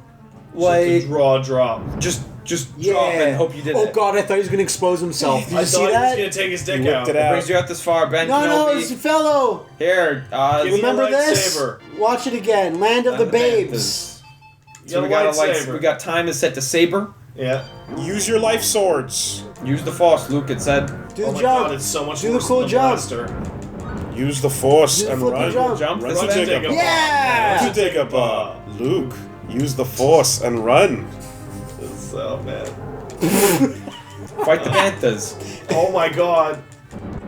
like Like, drop. just drop and hope you did Oh it. god, I thought he was gonna expose himself. Did you I see thought he was that? gonna take his dick whipped out. it It out. brings you out this far, Ben No, Kenobi. it's a fellow. Here, Give me Remember a this? lightsaber. Watch it again. Land of the Land of Babes. So we Got got a lightsaber. we got time is set to saber. Yeah. Use your life swords. Use the force, Luke. It said. Do Oh the my jump. god, it's so much Do the worse cool than the jump. blaster. Use the force Do the and flipping run. jump. Jump. Run This to way. Take Jacob. a- Yeah! Run to Jacob. Luke, use the force and run. So bad. Fight the Banthas. Oh my god.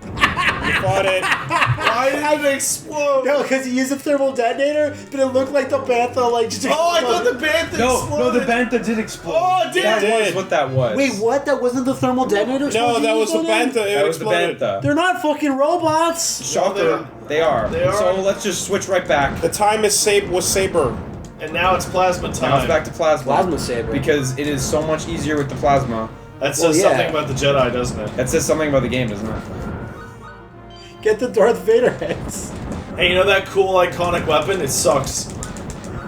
You fought it. Why did it explode? No, because he used a thermal detonator, but it looked like the bantha like just. Oh, I thought the bantha exploded. Bantha did explode. Oh, it did. That It was did. what that was. Wait, what? That wasn't the thermal detonator? No, explosion that you was the put in? bantha. It That was exploded. the Bantha. They're not fucking robots. Shocker. They are. They are. So let's just switch right back. The time is was saber. And now it's plasma time. Now it's back to plasma. Plasma saber. Because it is so much easier with the plasma. That says Well, yeah. something about the Jedi, doesn't it? That says something about the game, doesn't it? Get the Darth Vader heads. Hey, you know that cool iconic weapon? It sucks.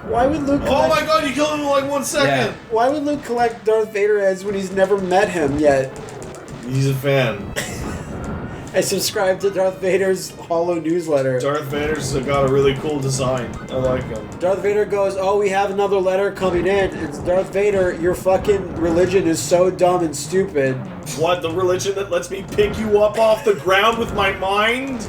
Why would Luke? Oh my Collect, god, you killed him in like 1 second. Yeah. Why would Luke collect Darth Vader heads when he's never met him yet? He's a fan. I subscribe to Darth Vader's Hollow newsletter. Darth Vader's got a really cool design. I like him. Darth Vader goes, "Oh, we have another letter coming in. It's Darth Vader. Your fucking religion is so dumb and stupid." What, the religion that lets me pick you up off the ground with my mind?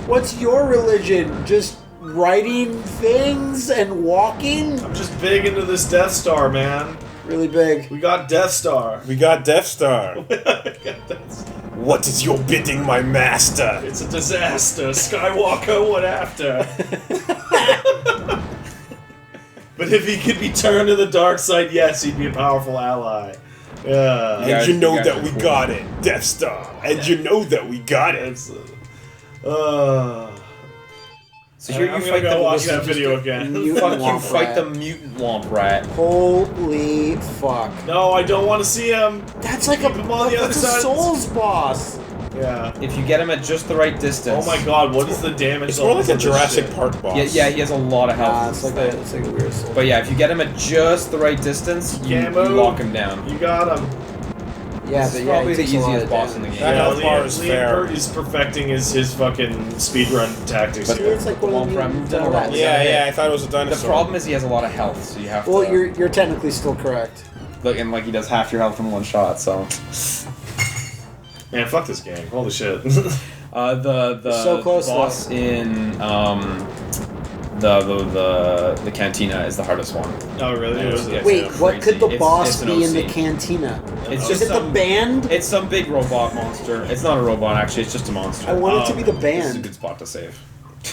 What's your religion? Just writing things and walking? I'm just big into this Death Star, man. Really big. We got Death Star. We got Death Star. We got Death Star. What is your bidding, my master? It's a disaster. Skywalker, what after? But if he could be turned to the dark side, yes, he'd be a powerful ally. Yeah. And guys- you know you guys that are we cool. got it, Death Star. And you know that we got it. It's, So here I'm you gonna fight go the watch this that is video just a again. mutant Fuck you, womp fight rat. the mutant womp rat. Holy fuck. No, I don't want to see him. That's like a, Keep him on the other that's a side. Souls boss. Yeah. If you get him at just the right distance. Oh my god, what is the damage? It's more like levels a of this Jurassic shit? Park boss. Yeah, he has a lot of health. Nah, it's like a weird soul. But yeah, if you get him at just the right distance, you Can't move. lock him down. You got him. Yeah, This but is yeah, probably he the takes a lot easiest of boss in the damage. game. That health bar is fair. Is perfecting his fucking speedrun tactics But See, here. it's like one The of the womp rat mutants moved in and all that. already. Yeah, I thought it was a The dinosaur. problem is he has a lot of health, so you have Well, to you're technically still correct. look and like he does half your health in one shot. So Man, fuck this game. Holy shit. the So close, boss in the cantina is the hardest one. Oh, really? Yeah, Is it? yeah. Wait, It's what could the crazy. boss It's an be in the OC. cantina? It's Is just it the some- band? It's some big robot monster. It's not a robot actually. It's just a monster. I want it to be the This is a band. good spot to save.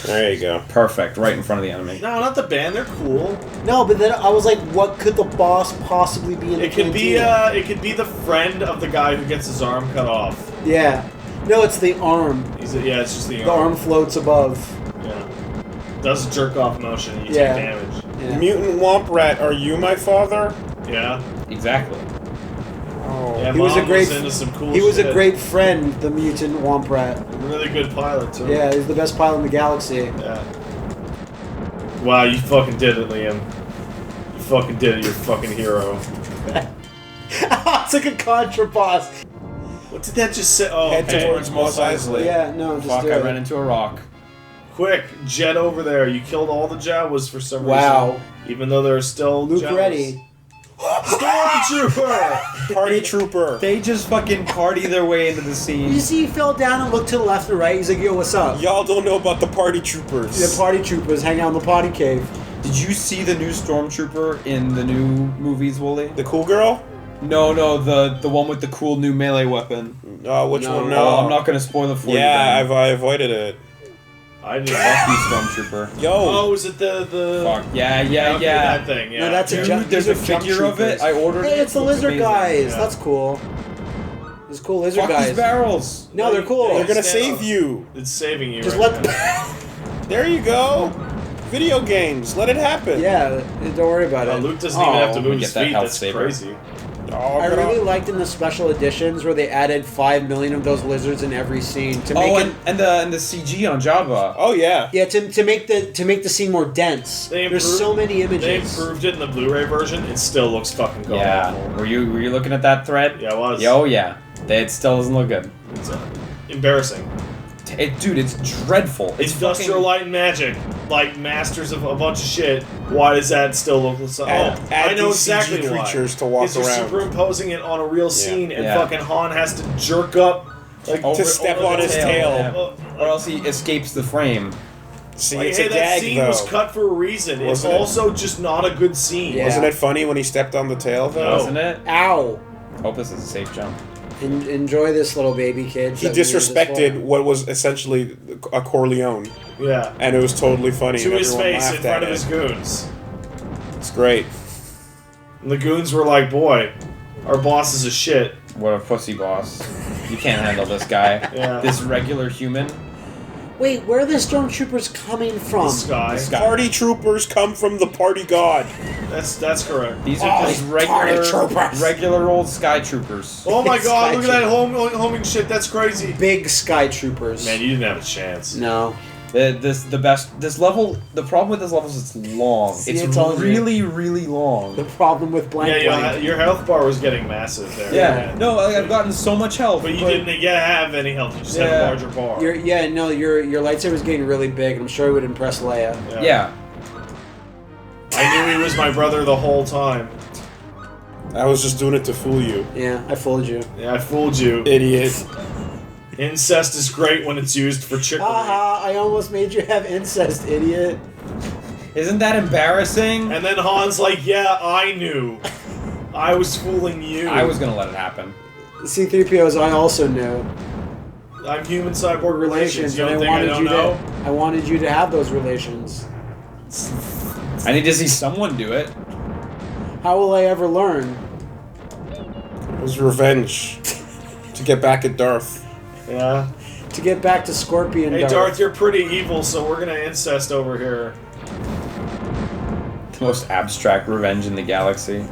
There you go. Perfect, right in front of the enemy. No, not the band. They're cool. No, but then I was like, what could the boss possibly be in the It could be cantina? it could be the friend of the guy who gets his arm cut off. Yeah. No, it's the arm. Yeah, it's just the The arm floats above. Yeah. Does a jerk off motion. You Yeah. take damage. Yeah. Mutant Womp Rat, are you my father? Yeah. Exactly. Oh, Yeah, he was a Mom great. into some cool He was a shit. great friend, the mutant womp rat. Really good pilot too. Yeah, he's the best pilot in the galaxy. Yeah. Wow, you fucking did it, Liam. You fucking did it. You're a fucking hero. It's like a contra boss. What did that just say? Oh, Head okay. towards Mos Eisley. Yeah, no, just Fuck, do I it. ran into a rock. Quick, jet over there. You killed all the Jawas for some Wow. reason. Even though there are still Luke Jawas. ready. Stormtrooper! Party Trooper. They just fucking party their way into the You scene. see, he fell down and looked to the left and right. He's like, "Yo, what's up?" Y'all don't know about the Party Troopers. The party troopers hang out in the potty cave. Did you see the new Stormtrooper in the new movies, Wooly? The cool girl? No, the one with the cool new melee weapon. Which No. one? Oh, No. I'm not gonna spoil it for you. Yeah, Ben. I avoided it. I didn't. Fuck you, Stormtrooper. Yo. Oh, is it the? Fuck. Yeah, yeah, Okay, yeah. That thing. Yeah. No, that's a Dude, jump. there's these a are jump figure of it. troopers. I ordered it. Hey, it's the Looks lizard amazing. guys. Yeah. That's cool. His cool lizard Fuck guys. these barrels. No, they're cool. They're gonna Stand save up. you. It's saving you. Just right let. now. There you go. Video games. Let it happen. Yeah, don't worry about it. Luke doesn't even have to Oh, move we his get that feet. health That's saver. crazy. Oh, I good really on- liked in the special editions where they added 5 million of those lizards in every scene to make Oh, it. and the CG on Jabba. Oh yeah. Yeah, to make the scene more dense. They There's improved- so many images. They improved it in the Blu-ray version. It still looks fucking god Yeah. awful. Were you looking at that thread? Yeah, I was. Yeah, oh yeah. It still doesn't look good. It's embarrassing. Dude, it's dreadful. It's Industrial fucking- Light and Magic, like masters of a bunch of shit. Why does that still look the same? Add I know these exactly CG why. creatures to walk Because you're around. superimposing it on a real scene, and Yeah. fucking Han has to jerk up, like Over- To step over on the his tail. yeah. Or else he escapes the frame. See, Like, it's hey, a that gag scene though. was cut for a reason. It's Wasn't it? also just not a good scene. Yeah. Wasn't it funny when he stepped on the tail though? No. Wasn't it? Ow! Hope this is a safe jump. Enjoy this little baby kid. He that we made this disrespected for. what was essentially a Corleone, Yeah. and it was totally funny. To and his everyone face in laughed front at of his it. goons. It's great. And the goons were like, boy, our boss is a shit. What a pussy boss. You can't handle this guy. Yeah. This regular human. Wait, where are the stormtroopers coming from? This guy. Party troopers come from the party god. That's correct. These are just party troopers. regular old sky troopers. Oh my god, Sky look at that homing shit, that's crazy. Big sky troopers. Man, you didn't have a chance. No. This level. The problem with this level is it's long. See, It's it's all really, really long. The problem with blank Yeah, blank. your health bar was getting massive there. Yeah. man. No, I've gotten so much health. But you didn't have any health, you just had Yeah. a larger bar. Your lightsaber's getting really big, and I'm sure it would impress Leia. Yeah. I knew he was my brother the whole time. I was just doing it to fool you, Yeah, I fooled you. Yeah, I fooled you. idiot. Incest is great when it's used for trickery. Haha, I almost made you have incest, idiot. Isn't that embarrassing? And then Han's like, yeah, I knew. I was fooling you. I was gonna let it happen. C-3PO's I also knew. I'm human cyborg relations. You and don't think I don't know? I wanted you to have those relations. I need to see someone do it. How will I ever learn? It was revenge to get back at Darth. Yeah. To get back to Scorpion Hey, Darth, you're pretty evil, so we're gonna incest over here. The most abstract revenge in the galaxy.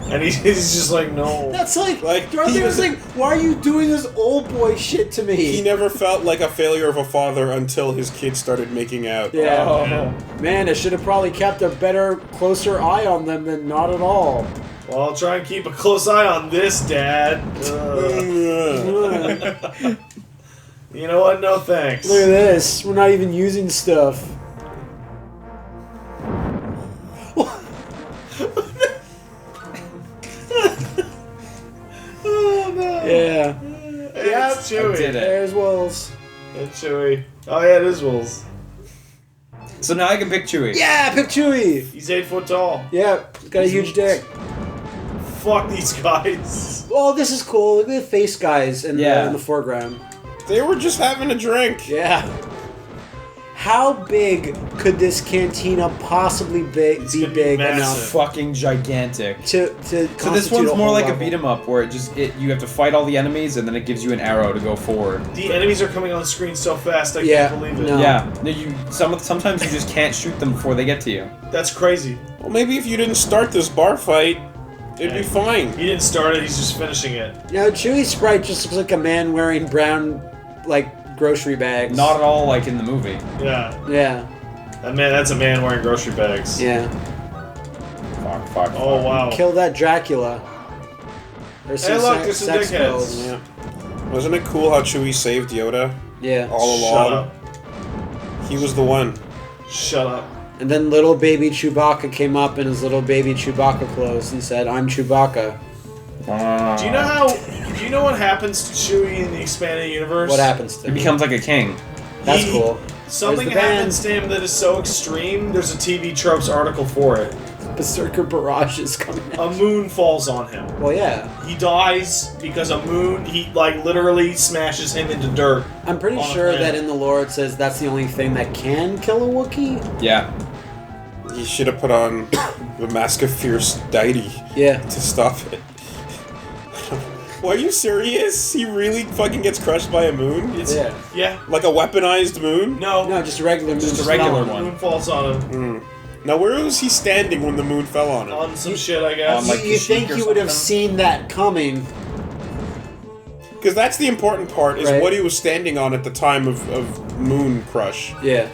And he's just like, no. That's like Darth he Vader's was- like, why are you doing this old boy shit to me? He never felt like a failure of a father until his kids started making out. Yeah. Oh. Man, I should have probably kept a better, closer eye on them than not at all. Well, I'll try and keep a close eye on this, Dad. Ugh. You know what? No thanks. Look at this. We're not even using stuff. Oh, no. Yeah. Yeah, it's Chewie. I did it. There's Wolves. It's Chewie. Oh, yeah, it is Wolves. So now I can pick Chewie. Yeah, pick Chewie. He's 8 foot tall. Yeah, he's got a huge dick. Fuck these guys. Oh, this is cool. Look at the face guys in Yeah. the foreground. They were just having a drink. Yeah. How big could this cantina possibly be It's gonna be big massive. enough Fucking gigantic. to So this constitute one's a more whole like a level? beat 'em up where you have to fight all the enemies and then it gives you an arrow to go forward. The enemies are coming on the screen so fast, I Yeah, can't believe it. no. Yeah. No, sometimes you just can't shoot them before they get to you. That's crazy. Well, maybe if you didn't start this bar fight, it'd be fine. He didn't start it, he's just finishing it. You know, Chewie's sprite just looks like a man wearing brown, like, grocery bags. Not at all like in the movie. Yeah. Yeah, That's a man wearing grocery bags. yeah. Fuck. Oh, wow. Kill that Dracula. There's Hey, some look, there's some sex dickheads. pills. Yeah. Wasn't it cool how Chewie saved Yoda Yeah. all Shut along? up. He was the one. Shut up. And then little baby Chewbacca came up in his little baby Chewbacca clothes and said, "I'm Chewbacca." Do you know what happens to Chewie in the expanded universe? What happens to He him? becomes like a king. That's He- cool. Something Where's the band? happens to him that is so extreme, there's a TV Tropes article for it. Berserker Barrage is coming A out. moon falls on him. Well, yeah. He dies because a moon, he literally smashes him into dirt. I'm pretty On a sure that planet. in the lore it says that's the only thing that can kill a Wookiee. Yeah. He should have put on the Mask of Fierce deity Yeah. to stop it. Are you serious? He really fucking gets crushed by a moon? Yeah. Like a weaponized moon? No. No, just a regular moon. Just a regular The one. moon falls on him. Now, where was he standing when the moon fell on him? On some shit, I guess. On, like, You think Kashyyyk or you would have something? seen that coming? Because that's the important part, is Right. what he was standing on at the time of moon crush. Yeah.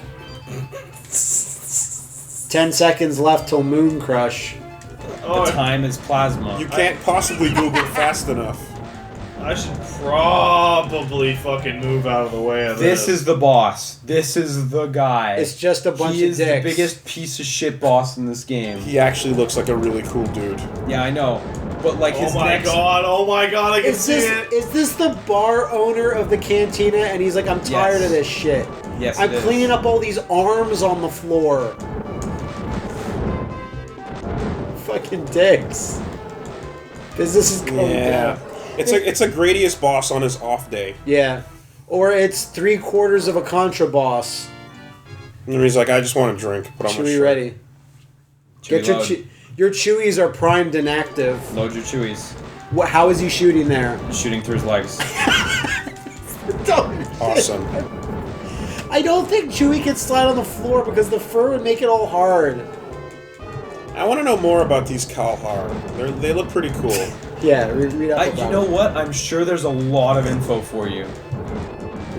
10 seconds left till moon crush. Oh, The time is plasma. You can't possibly Google fast enough. I should probably fucking move out of the way of this. This is the boss. This is the guy. It's just a bunch he of is dicks. the biggest piece of shit boss in this game. He actually looks like a really cool dude. Yeah, I know. But like his Oh my next god, I can Is see this, it. is this the bar owner of the cantina? And he's like, I'm tired Yes. of this shit. Yes, I'm it is. cleaning up all these arms on the floor. Fucking dicks. Business is going Yeah. down. It's a Gradius boss on his off day. Yeah. Or it's 3/4 of a Contra boss. And he's like, I just want a drink, but I'm Chewy ready. Get your load. your Chewies are primed and active. Load your chewies. How is he shooting there? Shooting through his legs. Awesome. I don't think Chewie can slide on the floor because the fur would make it all hard. I want to know more about these Kalhar. They look pretty cool. Yeah, read up about You know it. what? I'm sure there's a lot of info for you.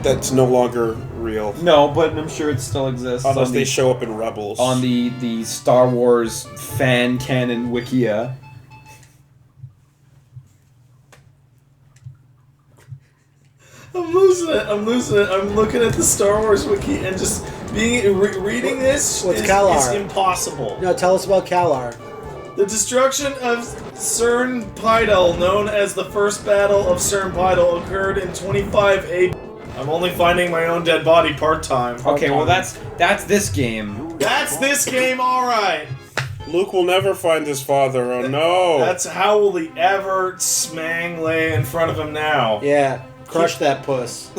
That's no longer real. No, but I'm sure it still exists. Unless on they the, show up in Rebels. on the Star Wars fan canon wikia. I'm losing it. I'm looking at the Star Wars wiki and just reading this What's is Kalar? impossible. No, tell us about Kalar. The destruction of Cern Pydal, known as the First Battle of Cern Pydal, occurred in 25 AD. I'm only finding my own dead body part-time. Okay, well that's this game. That's this game, alright. Luke will never find his father. Oh no. That's how will he ever smang lay in front of him now? Yeah, crush that puss.